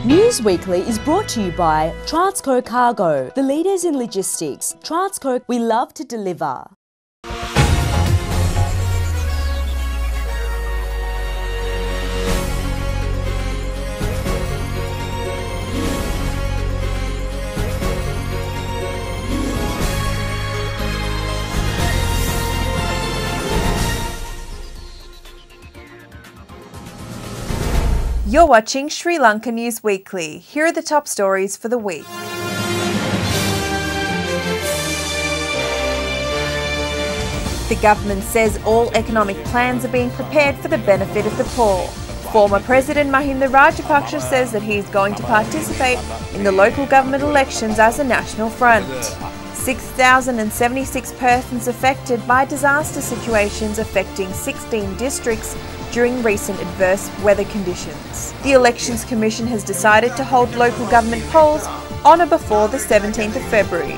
News Weekly is brought to you by Transco Cargo, the leaders in logistics. Transco, we love to deliver. You're watching Sri Lanka News Weekly. Here are the top stories for the week. The government says all economic plans are being prepared for the benefit of the poor. Former President Mahinda Rajapaksa says that he is going to participate in the local government elections as a national front. 6,076 persons affected by disaster situations affecting 16 districts during recent adverse weather conditions. The Elections Commission has decided to hold local government polls on or before the 17th of February.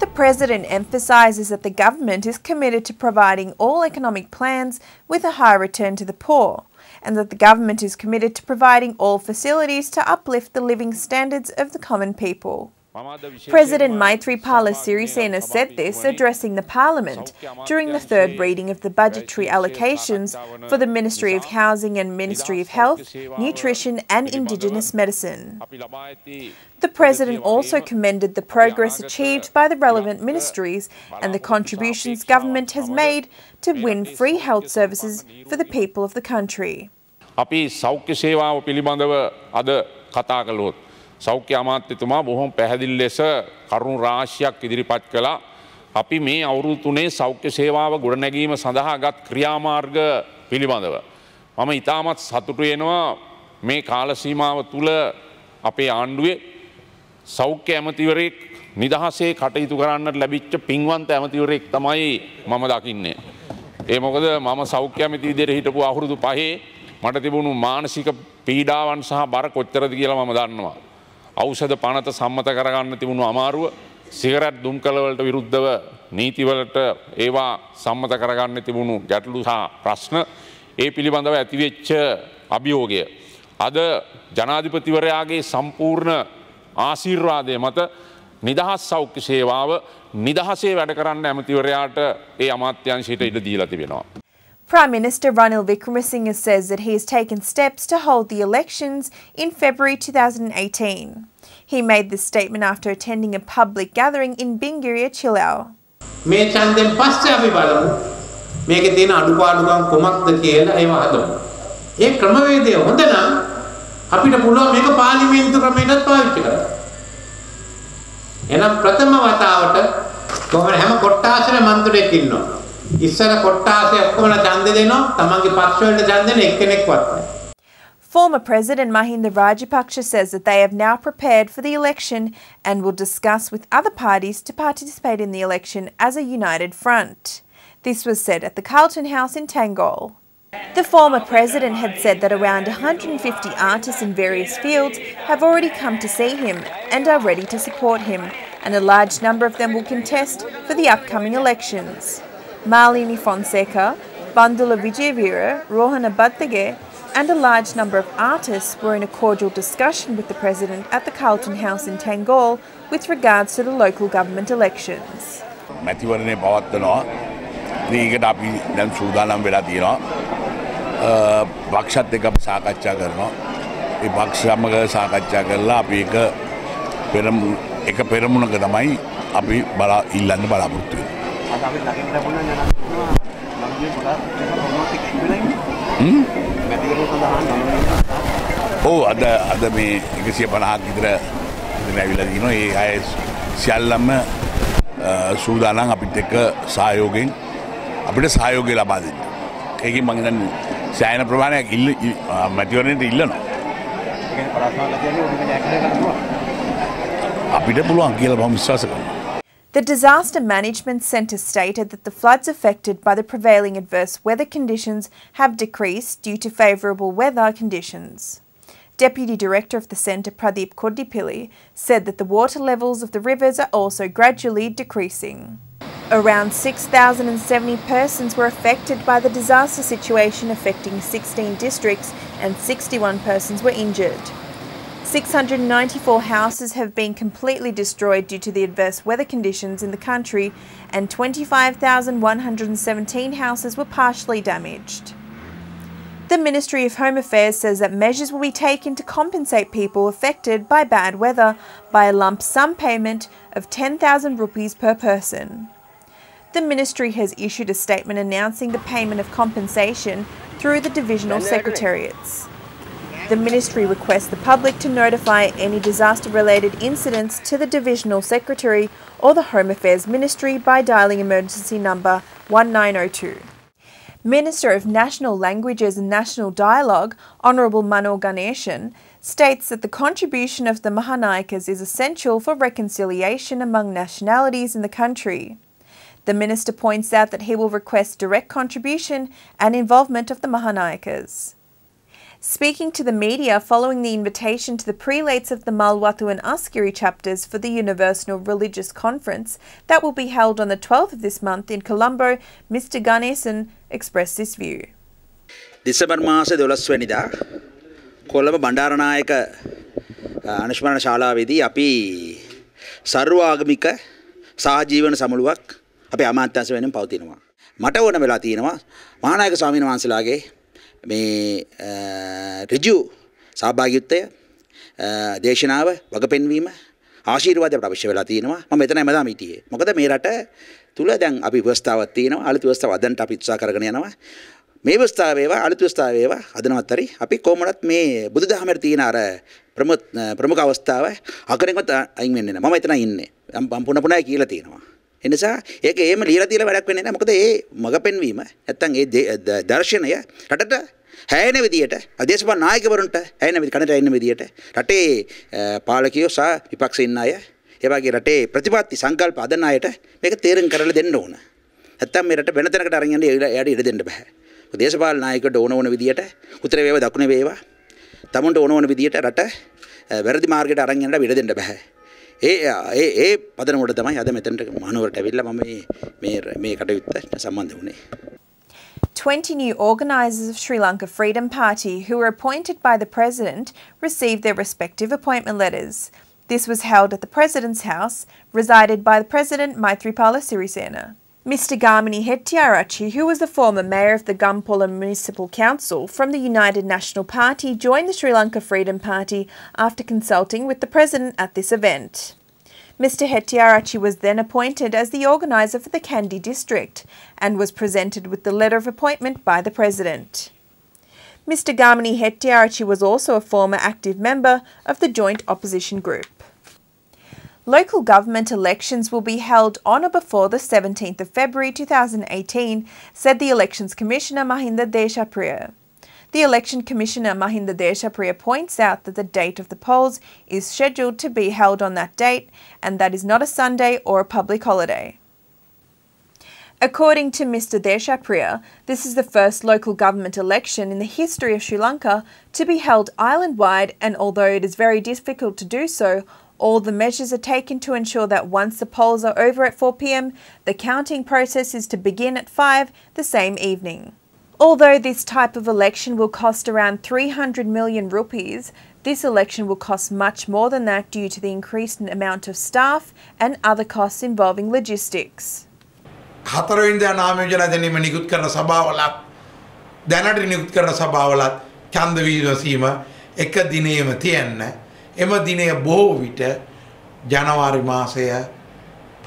The President emphasises that the government is committed to providing all economic plans with a high return to the poor, and that the government is committed to providing all facilities to uplift the living standards of the common people. President Maithripala Sirisena said this addressing the Parliament during the third reading of the budgetary allocations for the Ministry of Housing and Ministry of Health, Nutrition and Indigenous Medicine. The President also commended the progress achieved by the relevant ministries and the contributions government has made to win free health services for the people of the country. සෞඛ්‍ය අමාත්‍යතුමා බොහොම පැහැදිලි ලෙස කරුණු රාශියක් ඉදිරිපත් කළා. අපි මේ අවුරුදු තුනේ සෞඛ්‍ය සේවාව ගොඩනැගීම සඳහා ගත් ක්‍රියාමාර්ග පිළිබඳව මම ඉතාමත් සතුටු වෙනවා. මේ කාල සීමාව තුල අපේ ආණ්ඩුවේ සෞඛ්‍ය ඇමතිවරයෙක් නිදහසේ කටයුතු කරන්නට ලැබිච්ච පින්වන්ත ඇමතිවරයෙක් තමයි මම දකින්නේ. ඒ මොකද මම සෞඛ්‍ය ඇමති විදිහට හිටපු අවුරුදු 5 මට තිබුණු මානසික පීඩාවන් සහ බර කොච්චරද කියලා මම දන්නවා. ඖෂධ පනත සම්මත කරගන්න තිබුණු අමාරුව, සිගරට් දුම්කලවලට විරුද්ධව නීතිවලට ඒවා සම්මත කරගන්න තිබුණු ගැටලු සහ ප්‍රශ්න, ඒ පිළිබඳව ඇතිවෙච්ච අභියෝගය. අද ජනාධිපතිවරයාගේ සම්පූර්ණ ආශිර්වාදය මත නිදහස් සෞඛ්‍ය සේවාව නිදහසේ වැඩ කරන්න ඇමතිවරයාට ඒ අමාත්‍යාංශයට ඉඩ දීලා තිබෙනවා. Prime Minister Ranil Wickremesinghe says that he has taken steps to hold the elections in February 2018. He made this statement after attending a public gathering in Bingiria, Chilau. මේ ඡන්දෙන් පස්සේ අපි බලමු මේකේ තියෙන අඩුපාඩුකම් කොමක්ද කියලා ඒව හදමු. ඒ ක්‍රමවේදය හොඳ නම් අපිට පුළුවන් මේක පාර්ලිමේන්තු ක්‍රමයකට පාවිච්චි කරන්න. එහෙනම් ප්‍රථම වතාවට කොහොමද හැම කොට්ටාසෙම මන්ත්‍රයෙක් ඉන්නවා. ඉස්සර කොට්ටාසේ ඔක්කොමලා ඡන්දෙ දෙනවා. තමන්ගේ පක්ෂ වලට ඡන්දෙ දෙන එක්කෙනෙක්වත් නැහැ. Former President Mahinda Rajapaksa says that they have now prepared for the election and will discuss with other parties to participate in the election as a united front. This was said at the Carlton House in Tangol. The former president had said that around 150 artists in various fields have already come to see him and are ready to support him, and a large number of them will contest for the upcoming elections. Malini Fonseca, Bandula Vijayvira, Rohana Battage and a large number of artists were in a cordial discussion with the President at the Carlton House in Tangol with regards to the local government elections. මැතිවරණය පවත්වනවා. ඒකට අපි දැන් සූදානම් වෙලා තියෙනවා. පක්ෂත් එක්ක අපි සාකච්ඡා කරනවා. ඒ පක්ෂ සමග සාකච්ඡා කරලා අපි එක පෙරමුණක තමයි අපි ඉල්ලන්න බලාපොරොත්තු වෙන්නේ. අද මේ 150ක් විතර ඇවිල්ලා තිනවා. ඒ අය සියල්ලම සූදානම් අපිට එක්ක සහයෝගයෙන් අපිට සහයෝගය ලබා දෙන්න. ඒකෙන් මම හිතන්නේ සෑහෙන ප්‍රමාණයක් මැතිවරණයට ඉල්ලනවා. අපිට පුළුවන් කියලා මම විශ්වාස කරනවා. The Disaster Management Centre stated that the floods affected by the prevailing adverse weather conditions have decreased due to favourable weather conditions. Deputy Director of the Centre, Pradeep Kodipilli, said that the water levels of the rivers are also gradually decreasing. Around 6,070 persons were affected by the disaster situation affecting 16 districts and 61 persons were injured. 694 houses have been completely destroyed due to the adverse weather conditions in the country and 25,117 houses were partially damaged. The Ministry of Home Affairs says that measures will be taken to compensate people affected by bad weather by a lump sum payment of 10,000 rupees per person. The Ministry has issued a statement announcing the payment of compensation through the divisional secretariats. The Ministry requests the public to notify any disaster-related incidents to the Divisional Secretary or the Home Affairs Ministry by dialling emergency number 1902. Minister of National Languages and National Dialogue, Honourable Mano Ganeshan, states that the contribution of the Mahanayakas is essential for reconciliation among nationalities in the country. The Minister points out that he will request direct contribution and involvement of the Mahanayakas. Speaking to the media following the invitation to the prelates of the Malwatu and Askeri chapters for the Universal Religious Conference that will be held on the 12th of this month in Colombo, Mr. Ganesan expressed this view. December මාස 12 වෙනිදා කොළඹ බණ්ඩාරනායක අනුස්මරණ ශාලාවේදී අපි සර්ව ආගමික සහජීවන සමුළුවක් අපේ අමාත්‍යාංශ වෙනුවෙන් පවතිනවා. මට ඕන වෙලා තියෙනවා මහානායක ස්වාමීන් වහන්සේලාගේ මේ ඍජු සහභාගීත්වය දේශනාව වගපෙන්වීම ආශිර්වාදය අපට අවශ්‍ය වෙලා තියෙනවා. මම මෙතන හැමදාම හිටියේ. මොකද මේ රට තුල දැන් අපි ව්‍යවස්ථාවක් තියෙනවා. අලුත් ව්‍යවස්ථාව අදන්ට අපි උත්සාහ කරගෙන යනවා. මේ ව්‍යවස්ථාව වේවා අලුත් ව්‍යවස්ථාව වේවා අදනවත් හරි අපි කොහොමවත් මේ බුදුදහමේ තියෙන අර ප්‍රමුඛ අවස්ථාව අකරෙන්වත් අයින් වෙන්නේ නැහැ. මම එතන ඉන්නේ. මම පුන කියලා තියෙනවා. ඒ නිසා ඒක එහෙම ලියලා තියලා වැඩක් වෙන්නේ නැහැ. මොකද ඒ මග පෙන්වීම නැත්තම් ඒ දර්ශනය රටට හැයෙන විදියට අධේශපාලන නායකවරුන්ට හැයෙන විදියට කනට හැයෙන විදියට රටේ පාලකයෝ සහ විපක්ෂ ඉන්න අය ඒ වගේ රටේ ප්‍රතිපත්ති සංකල්ප අදන අයට මේක තේරුම් කරලා දෙන්න ඕන. නැත්තම් මේ රට වෙන තැනකට අරන් යන්න එයාට ඉඩ දෙන්න බෑ. දේශපාලන නායකයට ඕන විදියට උත්තර වේවා දකුණ වේවා තමුන්ට ඕන විදියට රට වැරදි මාර්ගයට අරන් යන්න ඉඩ දෙන්න බෑ. ඒ පදනමට තමයි අද මෙතනට මහනුවරට ඇවිල්ලා මම මේ කටයුත්ත සම්බන්ධ වුණේ. 20 new organisers of Sri Lanka Freedom Party who were appointed by the President received their respective appointment letters. This was held at the President's house, resided by the President Maithripala Sirisena. Mr. Gamini Hettiarachchi, who was the former mayor of the Gampola Municipal Council from the United National Party, joined the Sri Lanka Freedom Party after consulting with the President at this event. Mr. Hettiarachchi was then appointed as the organiser for the Kandy district and was presented with the letter of appointment by the President. Mr. Gamini Hettiarachchi was also a former active member of the joint opposition group. Local government elections will be held on or before the 17th of February 2018, said the Elections Commissioner Mahinda Deshapriya. The Election Commissioner Mahinda Deshapriya points out that the date of the polls is scheduled to be held on that date and that is not a Sunday or a public holiday. According to Mr. Deshapriya, this is the first local government election in the history of Sri Lanka to be held island-wide, and although it is very difficult to do so, all the measures are taken to ensure that once the polls are over at 4 p.m, the counting process is to begin at 5 the same evening. Although this type of election will cost around 300 million rupees, this election will cost much more than that due to the increased amount of staff and other costs involving logistics. හතරවෙනිදා නාම යෝජනා දැනීම නිකුත් කරන සභාවලත් දැනට නිකුත් කරන සභාවලත් ඡන්ද විමසීම එක දිනේම තියන්න එම දිනය බොහෝ විට ජනවාරි මාසය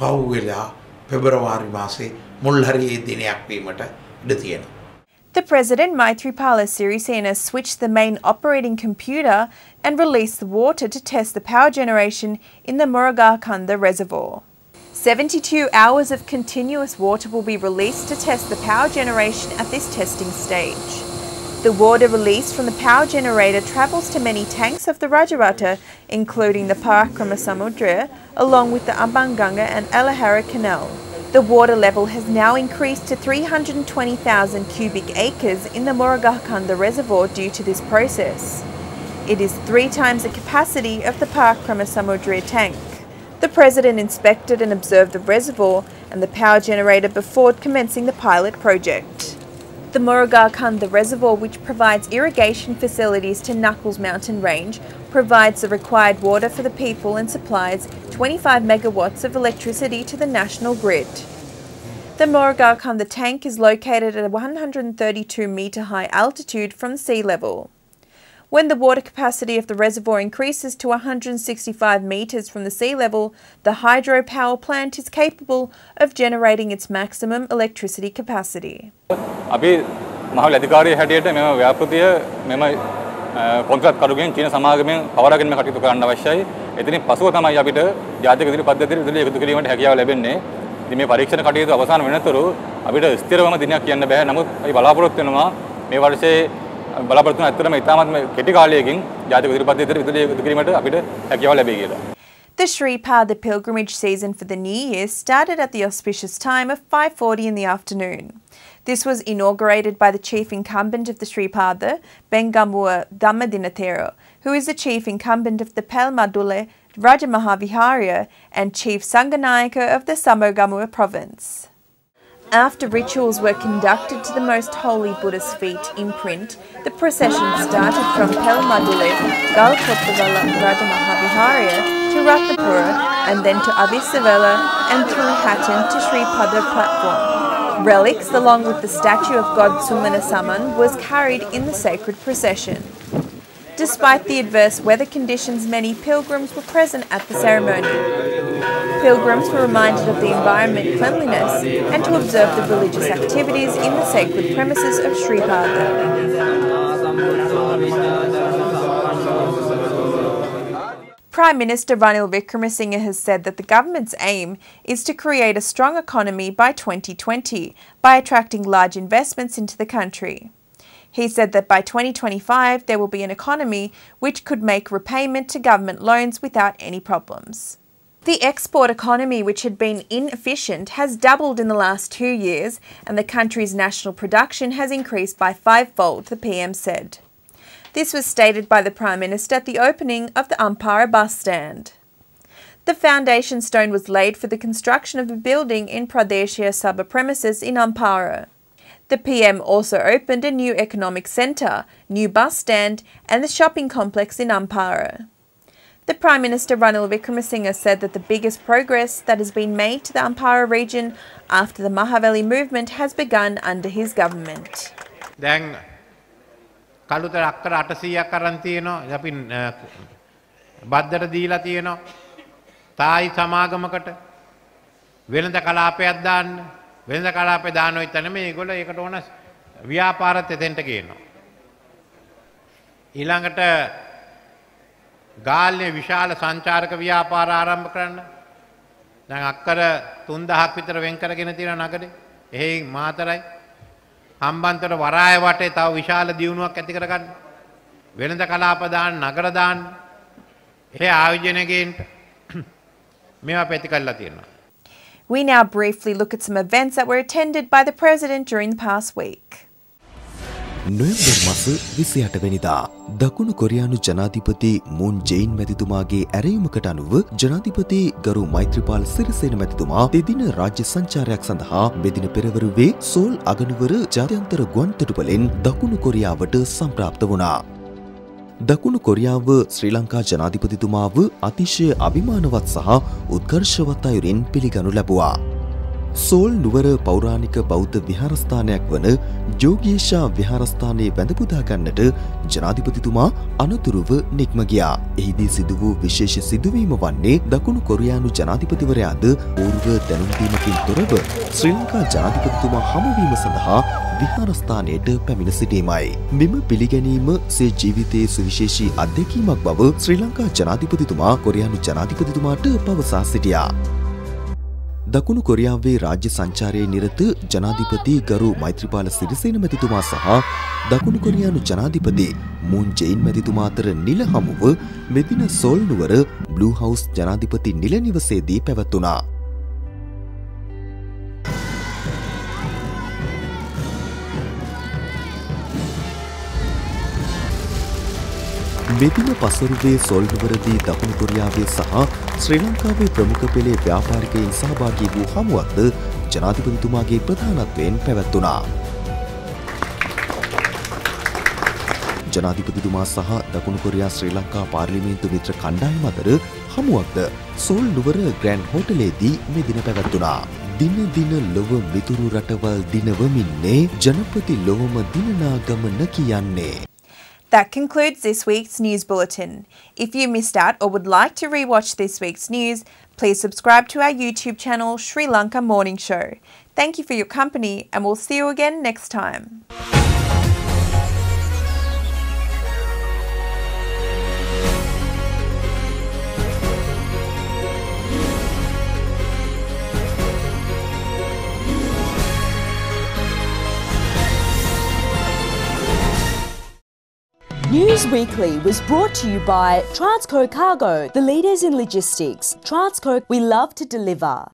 පහු වෙලා පෙබරවාරි මාසේ මුල් හරියේ දිනයක් වීමට ඉඩ තියෙනවා. The President Maithripala Sirisena switched the main operating computer and released the water to test the power generation in the Murugakanda reservoir. 72 hours of continuous water will be released to test the power generation at this testing stage. The water released from the power generator travels to many tanks of the Rajaratta, including the Parakrama Samudra, along with the Ambanganga and Alahara Canal. The water level has now increased to 320,000 cubic acres in the Murugakanda reservoir due to this process. It is 3 times the capacity of the Parakrama Samudra tank. The President inspected and observed the reservoir and the power generator before commencing the pilot project. The Murugarkanda Reservoir, which provides irrigation facilities to Knuckles Mountain Range, provides the required water for the people and supplies 25 megawatts of electricity to the national grid. The Murugarkanda tank is located at a 132-metre high altitude from sea level. When the water capacity of the reservoir increases to 165 metres from the sea level, the hydropower plant is capable of generating its maximum electricity capacity. අපි මහවැලි අධිකාරිය හැටියට මෙම ව්‍යාපෘතිය මෙම කොන්ත්‍රාත් කරුගෙන් චීන සමාගමෙන් පවරාගෙන කටයුතු කරන්න අවශ්‍යයි. එතනින් පසුව තමයි අපිට ජාතික ඉදිරි පද්ධතියට ඉදිරි එකතු කිරීමට හැකියාව ලැබෙන්නේ. ඉතින් මේ පරීක්ෂණ කටයුතු අවසන් වෙනතුරු අපිට ස්ථිරවම දිනයක් කියන්න බෑ. නමුත් අපි බලාපොරොත්තු වෙනවා මේ වර්ෂයේ බලාපොරොත්තු වෙන ඇත්තටම ඉතාමත් කෙටි කාලයකින් ජාතික ඉදිරි පද්ධතියට ඉදිරි එකතු කිරීමට අපිට හැකියාව ලැබෙයි කියලා. The Shripada pilgrimage season for the new year started at the auspicious time of 5:40 in the afternoon. This was inaugurated by the chief incumbent of the Shripada, Bengamua Dhammadinathero, who is the chief incumbent of the Pelmadule Rajamahaviharya and chief Sanganayaka of the Samogamua province. After rituals were conducted to the most holy Buddha's feet imprint, the procession started from Pelmadule, Galkopavala Rajamahaviharya to Ratnapura and then to Avisavela and through Hatton to Shripada platform. Relics, along with the statue of God Sumanasaman, was carried in the sacred procession. Despite the adverse weather conditions, many pilgrims were present at the ceremony. Pilgrims were reminded of the environment, cleanliness, and to observe the religious activities in the sacred premises of Shripada. Prime Minister Ranil Wickremesinghe has said that the government's aim is to create a strong economy by 2020 by attracting large investments into the country. He said that by 2025 there will be an economy which could make repayment to government loans without any problems. The export economy, which had been inefficient, has doubled in the last 2 years, and the country's national production has increased by 5-fold, the PM said. This was stated by the Prime Minister at the opening of the Ampara bus stand. The foundation stone was laid for the construction of a building in Pradeshia Sabha premises in Ampara. The PM also opened a new economic centre, new bus stand, and the shopping complex in Ampara. The Prime Minister Ranil Wickremesinghe said that the biggest progress that has been made to the Ampara region after the Mahaveli movement has begun under his government. Kalutara අක්කර 800ක් අරන් තියෙනවා. අපි බද්දට දීලා තියෙනවා. තායි සමාගමකට වෙනද කලාපයක් දාන්න. වෙනද කලාපේ දානෝ ඉතන මේගොල්ලෝ ඒකට ඕන ව්‍යාපාරත් එතෙන්ට ගේනවා. ඊළඟට ගාල්නේ විශාල සංචාරක ව්‍යාපාර ආරම්භ කරන්න. දැන් අක්කර 3000ක් විතර වෙන් කරගෙන තියෙන නගරේ. එහෙයි මාතරයි හම්බන්තොට වරාය වටේ තව විශාල දියුණුවක් ඇති කරගන්න. වෙනද කලාප දාන්න, නගර දාන්න. ඒ ආයෝජනය ගේන්න මේවා පැති කරලා තියෙනවා. We now briefly look at some events that were attended by the President during the past week. November මාස 28 වෙනිදා දකුණු කොරියානු ජනාධිපති මූන් ජේන් මැතිතුමාගේ ඇරයුමකට අනුව ජනාධිපති ගරු මෛත්‍රීපාල සිරිසේන මැතිතුමා දෙදින රාජ්‍ය සංචාරයක් සඳහා මෙදින පෙරවරුවේ සෝල් අගනුවර ජාත්‍යන්තර ගුවන්තොටුපළෙන් දකුණු කොරියාවට සම්ප්‍රාප්ත වුණා. දකුණු කොරියාව ශ්‍රී ලංකා ජනාධිපතිතුමාව අතිශය අභිමානවත් සහ උත්කර්ෂවත් අයුරින් පිළිගනු ලැබුවා. සෝල් නුවර පෞරාණික බෞද්ධ විහාරස්ථානයක් වන ජෝගීෂා විහාරස්ථානයේ වැඳ පුදා ගන්නට ජනාධිපතිතුමා අනතුරුව නික්ම ගියා. එහිදී සිදු වූ විශේෂ සිදුවීම වන්නේ දකුණු කොරියානු ජනාධිපතිවරයාද පූර්ව දැනුම් දීමකින් තොරව ශ්‍රී ලංකා ජනාධිපතිතුමා හමුවීම සඳහා විහාරස්ථානයට පැමිණ සිටීමයි. මෙම පිළිගැනීම සේ ජීවිතයේ සුවිශේෂී අත්දැකීමක් බව ශ්‍රී ලංකා ජනාධිපතිතුමා කොරියානු ජනාධිපතිතුමාට පවසා සිටියා. දකුණු කොරියාවේ රාජ්‍ය සංචාරයේ නිරත ජනාධිපති ගරු මෛත්‍රීපාල සිරිසේන මැතිතුමා සහ දකුණු කොරියානු ජනාධිපති මූන් ජේන් මැතිතුමා අතර නිල හමුව මෙදින සෝල් නුවර බ්ලූ හවුස් ජනාධිපති නිල නිවසේදී පැවැත්වුණා. මෙදින පසුරුවේ සොල්නුවරදී දකුණු කොරියාවේ සහ ශ්‍රී ලංකාවේ ප්‍රමුඛ පෙළේ ව්‍යාපාරිකයින් සහභාගී වූ හමුවක්ද ජනාධිපතිතුමාගේ ප්‍රධානත්වයෙන් පැවැත්වුණා. ජනාධිපතිතුමා සහ දකුණු කොරියා ශ්‍රී ලංකා පාර්ලිමේන්තු මිත්‍ර කණ්ඩායම අතර හමුවක්ද සෝල් නුවර ග්‍රෑන්ඩ් හෝටලේදී මෙදින පැවැත්වුණා. දින දින ලොව මිතුරු රටවල් දිනවමින්නේ ජනපති ලොවම දිනනාගමන කියන්නේ. That concludes this week's news bulletin. If you missed out or would like to rewatch this week's news, please subscribe to our YouTube channel, Sri Lanka Morning Show. Thank you for your company, and we'll see you again next time. News Weekly was brought to you by Transco Cargo, the leaders in logistics. Transco, we love to deliver.